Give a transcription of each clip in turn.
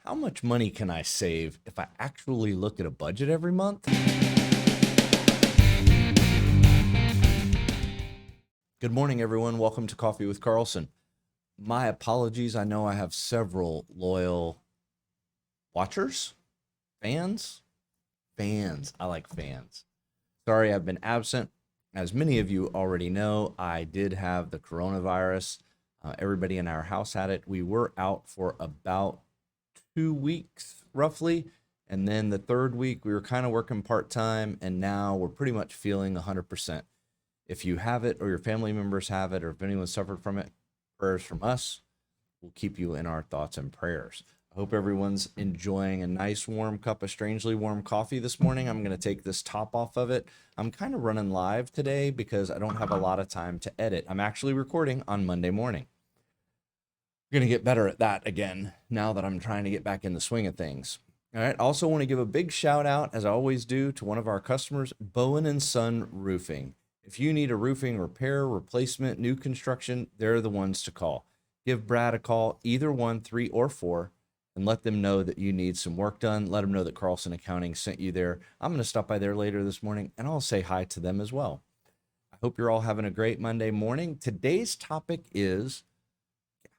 How much money can I save if I actually look at a budget every month? Good morning, everyone. Welcome to Coffee with Carlson. My apologies. I know I have several loyal watchers, fans. I like fans. Sorry, I've been absent. As many of you already know, I did have the coronavirus. Everybody in our house had it. We were out for about 2 weeks, roughly. And then the third week, we were kind of working part-time, and now we're pretty much feeling 100%. If you have it or your family members have it, or if anyone suffered from it, prayers from us. We'll keep you in our thoughts and prayers. I hope everyone's enjoying a nice warm cup of strangely warm coffee this morning. I'm going to take this top off of it. I'm kind of running live today because I don't have a lot of time to edit. I'm actually recording on Monday morning. I'm going to get better at that again now that I'm trying to get back in the swing of things. All right. Also want to give a big shout out, as I always do, to one of our customers, Bowen & Son Roofing. If you need a roofing repair, replacement, new construction, they're the ones to call. Give Brad a call, either 1, 3, or 4, and let them know that you need some work done. Let them know that Carlson Accounting sent you there. I'm going to stop by there later this morning, and I'll say hi to them as well. I hope you're all having a great Monday morning. Today's topic is,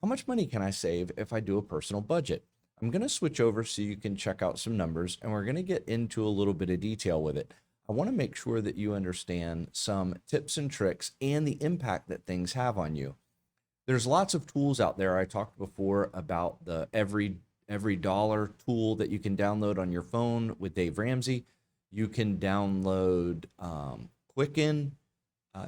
how much money can I save if I do a personal budget? I'm going to switch over so you can check out some numbers, and we're going to get into a little bit of detail with it. I want to make sure that you understand some tips and tricks and the impact that things have on you. There's lots of tools out there. I talked before about the every dollar tool that you can download on your phone with Dave Ramsey. You can download Quicken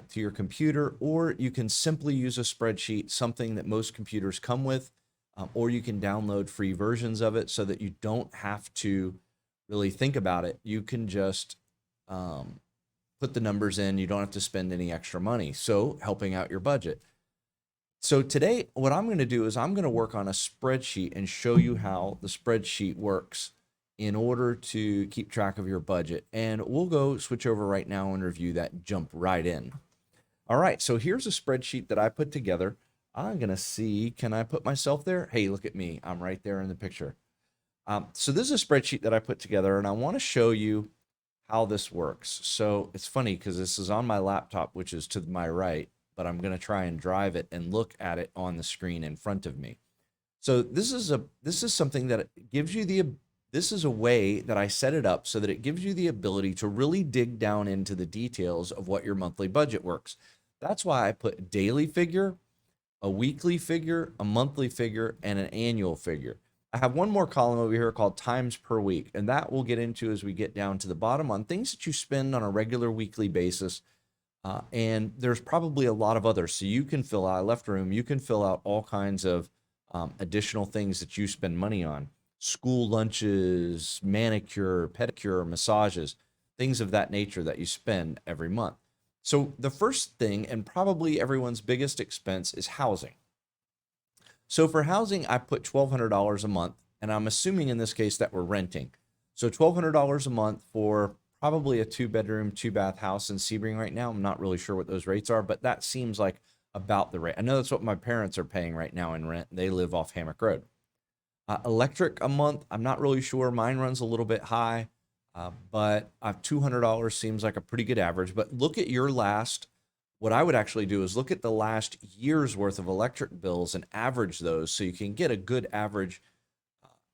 to your computer, or you can simply use a spreadsheet, something that most computers come with, or you can download free versions of it so that you don't have to really think about it. You can just put the numbers in. You don't have to spend any extra money. So helping out your budget. So today, what I'm going to do is I'm going to work on a spreadsheet and show you how the spreadsheet works in order to keep track of your budget. And we'll go switch over right now and review that, jump right in. All right, so here's a spreadsheet that I put together. I'm going to see, can I put myself there? Hey, look at me. I'm right there in the picture. So this is a spreadsheet that I put together, and I want to show you how this works. So it's funny because this is on my laptop, which is to my right, but I'm going to try and drive it and look at it on the screen in front of me. So this is something that gives you this is a way that I set it up so that it gives you the ability to really dig down into the details of what your monthly budget works. That's why I put a daily figure, a weekly figure, a monthly figure, and an annual figure. I have one more column over here called times per week, and that we'll get into as we get down to the bottom on things that you spend on a regular weekly basis. And there's probably a lot of others. So you can fill out, I left room, you can fill out all kinds of additional things that you spend money on. School lunches, manicure, pedicure, massages, things of that nature that you spend every month. So the first thing, and probably everyone's biggest expense, is housing. So for housing, I put $1,200 a month, and I'm assuming in this case that we're renting. So $1,200 a month for probably a 2-bedroom, 2-bath house in Sebring right now. I'm not really sure what those rates are, but that seems like about the rate. I know that's what my parents are paying right now in rent. They live off Hammock Road. Electric a month, I'm not really sure. Mine runs a little bit high, but $200 seems like a pretty good average. But look at your last. What I would actually do is look at the last year's worth of electric bills and average those so you can get a good average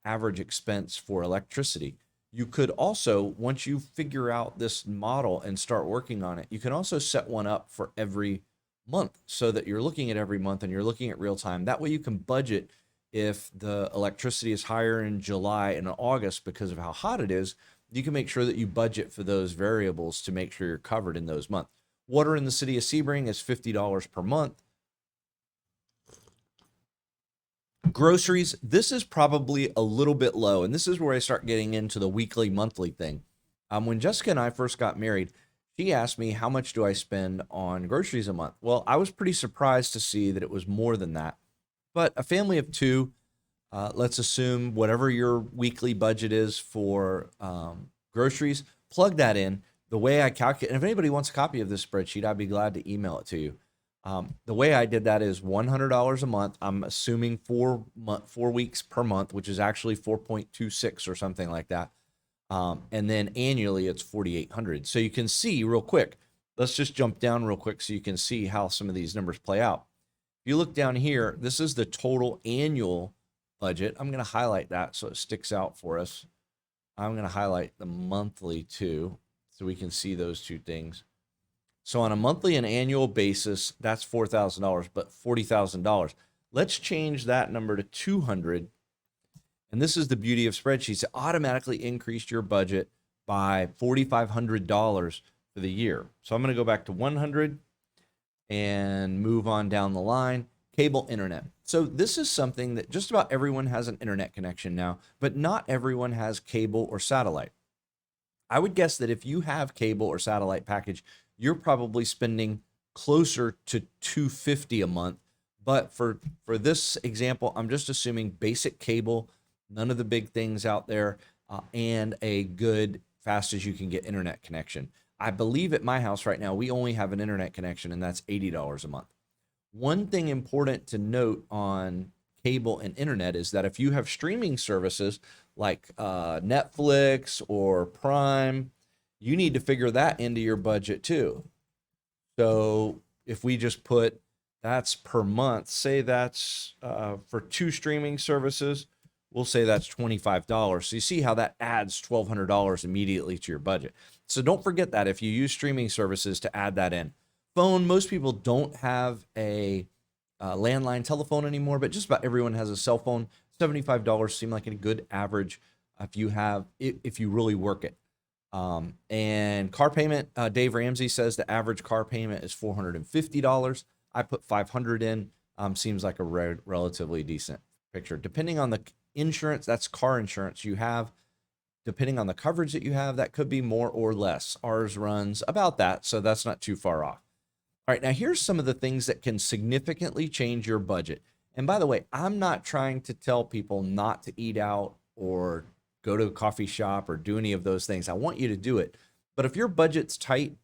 expense for electricity. You could also, once you figure out this model and start working on it, you can also set one up for every month so that you're looking at every month and you're looking at real time. That way you can budget if the electricity is higher in July and August because of how hot it is. You can make sure that you budget for those variables to make sure you're covered in those months. Water in the city of Sebring is $50 per month. Groceries, this is probably a little bit low, and this is where I start getting into the weekly, monthly thing. When Jessica and I first got married, she asked me, how much do I spend on groceries a month? Well, I was pretty surprised to see that it was more than that. But a family of 2, let's assume whatever your weekly budget is for groceries, plug that in. The way I calculate, and if anybody wants a copy of this spreadsheet, I'd be glad to email it to you. The way I did that is $100 a month. I'm assuming 4 weeks per month, which is actually 4.26 or something like that. And then annually it's 4,800. So you can see real quick. Let's just jump down real quick so you can see how some of these numbers play out. If you look down here, this is the total annual budget. I'm going to highlight that so it sticks out for us. I'm going to highlight the monthly too, so we can see those two things. So on a monthly and annual basis, that's $4,000, but $40,000. Let's change that number to 200. And this is the beauty of spreadsheets. It automatically increased your budget by $4,500 for the year. So I'm going to go back to 100 and move on down the line. Cable internet. So this is something that just about everyone has an internet connection now, but not everyone has cable or satellite. I would guess that if you have cable or satellite package, you're probably spending closer to $250 a month. But for this example, I'm just assuming basic cable, none of the big things out there, and a good, fast as you can get internet connection. I believe at my house right now, we only have an internet connection, and that's $80 a month. One thing important to note on cable and internet is that if you have streaming services like Netflix or Prime, you need to figure that into your budget too. So if we just put that's per month, say that's for 2 streaming services, we'll say that's $25. So you see how that adds $1,200 immediately to your budget. So don't forget that if you use streaming services to add that in. Phone, most people don't have a landline telephone anymore, but just about everyone has a cell phone. $75 seem like a good average if you really work it. And car payment, Dave Ramsey says the average car payment is $450. I put $500 in. Seems like a relatively decent picture. Depending on the insurance, that's car insurance you have. Depending on the coverage that you have, that could be more or less. Ours runs about that, so that's not too far off. All right, now here's some of the things that can significantly change your budget. And by the way, I'm not trying to tell people not to eat out or go to a coffee shop or do any of those things. I want you to do it. But if your budget's tight,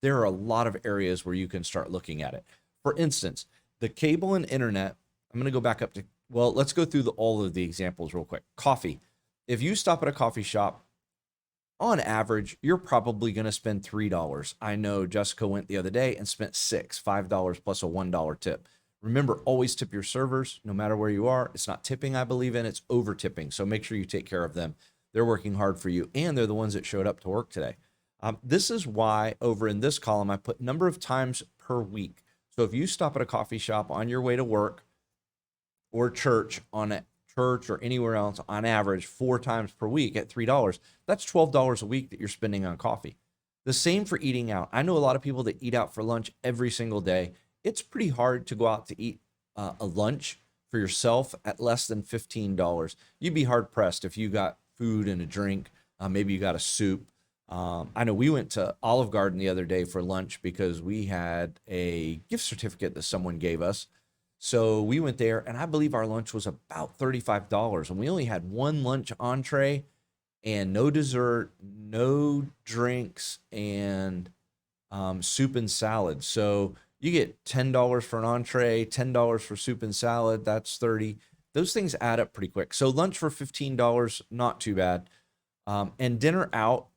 there are a lot of areas where you can start looking at it. For instance, the cable and internet, I'm going to go back up to, well, let's go through all of the examples real quick. Coffee. If you stop at a coffee shop, on average, you're probably going to spend $3. I know Jessica went the other day and spent $5 plus a $1 tip. Remember, always tip your servers, no matter where you are. It's not tipping, I believe in, it's over tipping. So make sure you take care of them. They're working hard for you, and they're the ones that showed up to work today. This is why over in this column, I put number of times per week. So if you stop at a coffee shop on your way to work or church or anywhere else on average 4 times per week at $3, that's $12 a week that you're spending on coffee. The same for eating out. I know a lot of people that eat out for lunch every single day. It's pretty hard to go out to eat a lunch for yourself at less than $15. You'd be hard pressed if you got food and a drink. Maybe you got a soup. I know we went to Olive Garden the other day for lunch because we had a gift certificate that someone gave us. So we went there, and I believe our lunch was about $35, and we only had one lunch entree and no dessert, no drinks, and soup and salad. So you get $10 for an entree, $10 for soup and salad. That's $30. Those things add up pretty quick. So lunch for $15, not too bad. And dinner out.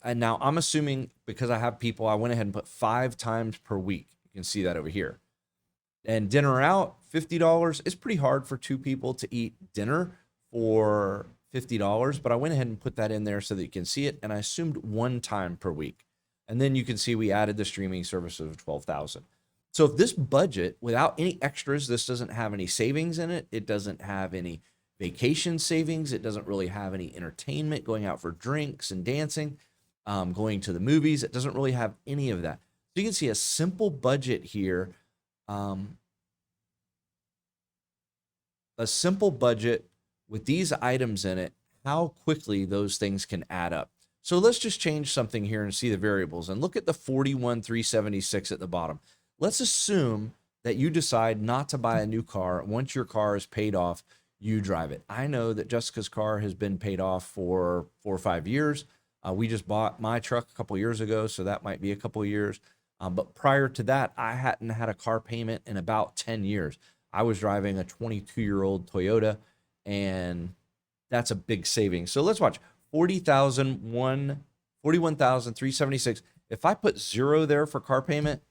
And now I'm assuming because I have people, I went ahead and put 5 times per week. You can see that over here. And dinner out, $50. It's pretty hard for 2 people to eat dinner for $50, but I went ahead and put that in there so that you can see it. And I assumed 1 time per week. And then you can see we added the streaming service of $12,000. So if this budget, without any extras, this doesn't have any savings in it. It doesn't have any vacation savings. It doesn't really have any entertainment, going out for drinks and dancing, going to the movies. It doesn't really have any of that. So you can see a simple budget here. A simple budget with these items in it, how quickly those things can add up. So let's just change something here and see the variables and look at the $41,376 at the bottom. Let's assume that you decide not to buy a new car. Once your car is paid off, you drive it. I know that Jessica's car has been paid off for 4 or 5 years. We just bought my truck a couple years ago, so that might be a couple years. But prior to that, I hadn't had a car payment in about 10 years. I was driving a 22-year-old Toyota, and that's a big savings. So let's watch 41,376. If I put zero there for car payment,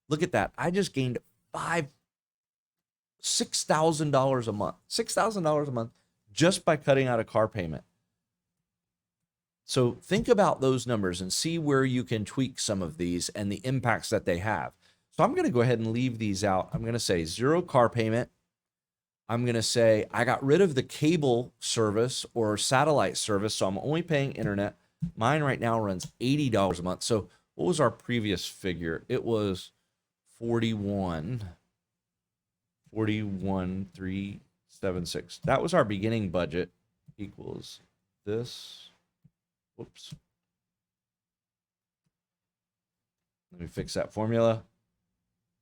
look at that. I just gained $6,000 a month. $6,000 a month just by cutting out a car payment. So think about those numbers and see where you can tweak some of these and the impacts that they have. So I'm going to go ahead and leave these out. I'm going to say zero car payment. I'm going to say I got rid of the cable service or satellite service, so I'm only paying internet. Mine right now runs $80 a month. So what was our previous figure? It was 41,376. That was our beginning budget equals this. Whoops. Let me fix that formula.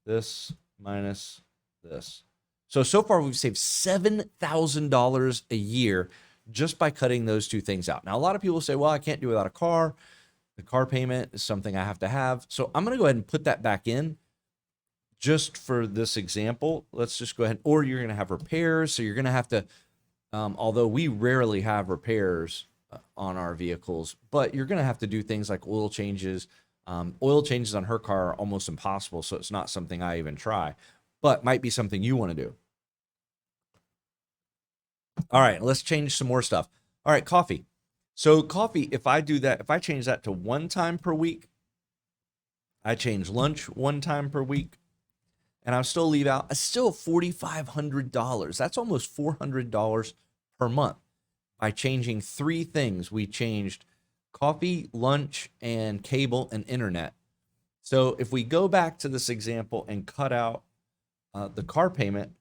This minus this. So far we've saved $7,000 a year just by cutting those two things out. Now, a lot of people say, well, I can't do without a car. The car payment is something I have to have. So I'm going to go ahead and put that back in just for this example. Let's just go ahead, or you're going to have repairs. So you're going to have to, although we rarely have repairs on our vehicles, but you're going to have to do things like oil changes. Oil changes on her car are almost impossible. So it's not something I even try, but might be something you want to do. All right, let's change some more stuff. All right, coffee. So coffee, if I do that, if I change that to 1 time per week, I change lunch 1 time per week, and I'll still leave out, it's still $4,500. That's almost $400 per month. By changing 3 things, we changed coffee, lunch, and cable and internet. So if we go back to this example and cut out the car payment,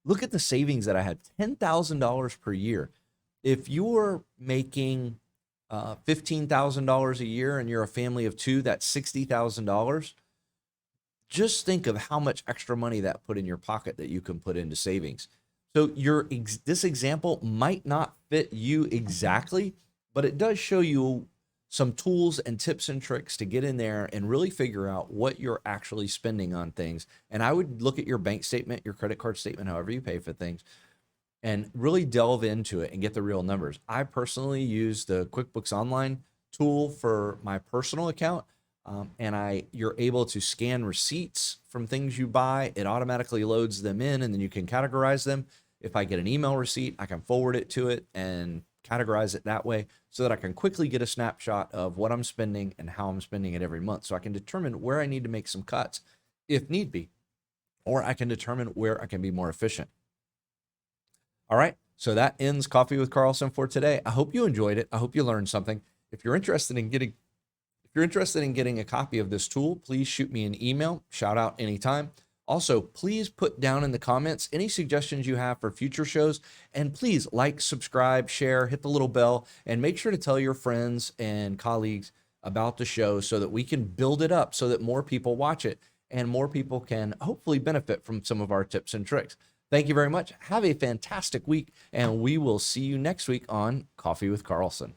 look at the savings that I had, $10,000 per year. If you're making $15,000 a year and you're a family of 2, that's $60,000. Just think of how much extra money that put in your pocket that you can put into savings. So this example might not fit you exactly, but it does show you some tools and tips and tricks to get in there and really figure out what you're actually spending on things. And I would look at your bank statement, your credit card statement, however you pay for things, and really delve into it and get the real numbers. I personally use the QuickBooks Online tool for my personal account, and you're able to scan receipts from things you buy. It automatically loads them in, and then you can categorize them. If I get an email receipt, I can forward it to it and categorize it that way so that I can quickly get a snapshot of what I'm spending and how I'm spending it every month. So I can determine where I need to make some cuts if need be, or I can determine where I can be more efficient. All right, so that ends Coffee with Carlson for today. I hope you enjoyed it. I hope you learned something. If you're interested in getting a copy of this tool, please shoot me an email. Shout out anytime. Also, please put down in the comments any suggestions you have for future shows, and please like, subscribe, share, hit the little bell, and make sure to tell your friends and colleagues about the show so that we can build it up so that more people watch it and more people can hopefully benefit from some of our tips and tricks. Thank you very much. Have a fantastic week, and we will see you next week on Coffee with Carlson.